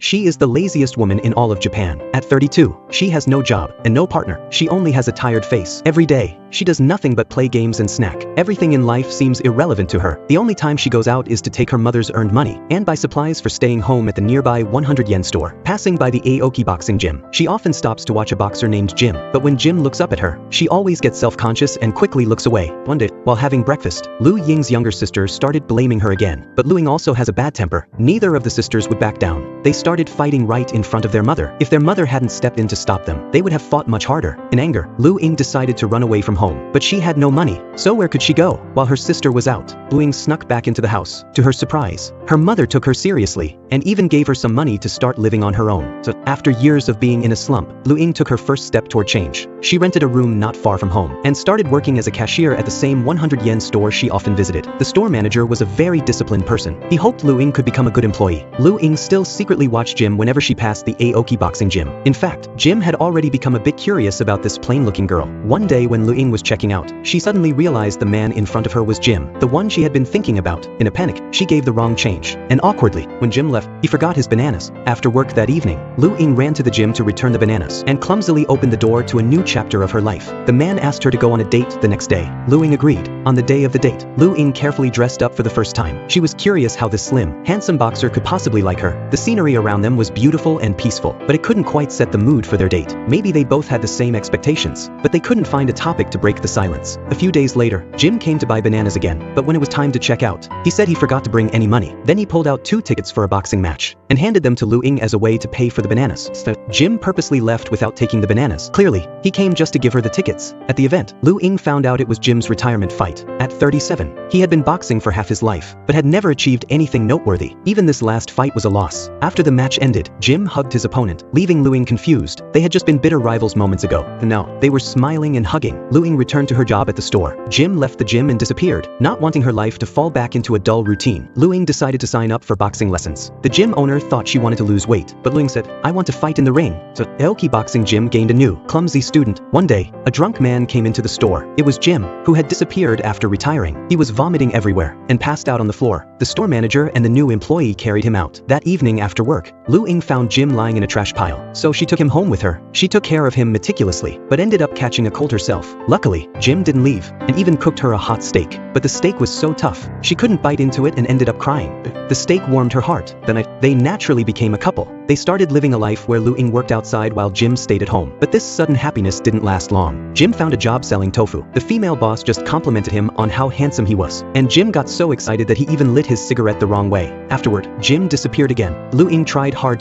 She is the laziest woman in all of Japan. At 32, she has no job and no partner. She only has a tired face. Every day, she does nothing but play games and snack. Everything in life seems irrelevant to her. The only time she goes out is to take her mother's earned money and buy supplies for staying home at the nearby 100 yen store. Passing by the Aoki boxing gym, she often stops to watch a boxer named Jim. But when Jim looks up at her, she always gets self-conscious and quickly looks away. One day, while having breakfast, Lu Ying's younger sister started blaming her again. But Lu Ying also has a bad temper. Neither of the sisters would back down. They started fighting right in front of their mother. If their mother hadn't stepped in to stop them, they would have fought much harder. In anger, Lu Ying decided to run away from home. But she had no money, so where could she go? While her sister was out, Lu Ying snuck back into the house. To her surprise, her mother took her seriously and even gave her some money to start living on her own. So after years of being in a slump, Lu Ying took her first step toward change. She rented a room not far from home and started working as a cashier at the same 100 yen store she often visited. The store manager was a very disciplined person. He hoped Lu Ying could become a good employee. Lu Ying still secretly watched Jim whenever she passed the Aoki boxing gym. In fact, Jim had already become a bit curious about this plain-looking girl. One day when Lu Ying was checking out, she suddenly realized the man in front of her was Jim, the one she had been thinking about. In a panic, she gave the wrong change. And awkwardly, when Jim left, he forgot his bananas. After work that evening, Lu Ying ran to the gym to return the bananas and clumsily opened the door to a new chapter of her life. The man asked her to go on a date the next day. Lu Ying agreed. On the day of the date, Lu Ying carefully dressed up for the first time. She was curious how this slim, handsome boxer could possibly like her. The scenery around them was beautiful and peaceful, but it couldn't quite set the mood for their date. Maybe they both had the same expectations, but they couldn't find a topic to break the silence. A few days later, Jim came to buy bananas again, but when it was time to check out, he said he forgot to bring any money. Then he pulled out 2 tickets for a boxing match and handed them to Lu Ying as a way to pay for the bananas. Jim purposely left without taking the bananas. Clearly, he came just to give her the tickets. At the event, Lu Ying found out it was Jim's retirement fight. At 37, he had been boxing for half his life, but had never achieved anything noteworthy. Even this last fight was a loss. After the match ended, Jim hugged his opponent, leaving Lu Ying confused. They had just been bitter rivals moments ago, and now they were smiling and hugging. Lu Ying returned to her job at the store. Jim left the gym and disappeared. Not wanting her life to fall back into a dull routine, Lu Ying decided to sign up for boxing lessons. The gym owner thought she wanted to lose weight, but Lu Ying said, "I want to fight in the ring." So Aoki boxing gym gained a new, clumsy student. One day, a drunk man came into the store. It was Jim, who had disappeared after retiring. He was vomiting everywhere and passed out on the floor. The store manager and the new employee carried him out. That evening after work, Lu Ying found Jim lying in a trash pile, so she took him home with her. She took care of him meticulously, but ended up catching a cold herself. Luckily, Jim didn't leave, and even cooked her a hot steak. But the steak was so tough, she couldn't bite into it and ended up crying. The steak warmed her heart. They naturally became a couple. They started living a life where Lu Ying worked outside while Jim stayed at home. But this sudden happiness didn't last long. Jim found a job selling tofu. The female boss just complimented him on how handsome he was, and Jim got so excited that he even lit his cigarette the wrong way. Afterward, Jim disappeared again. Lu Ying tried hard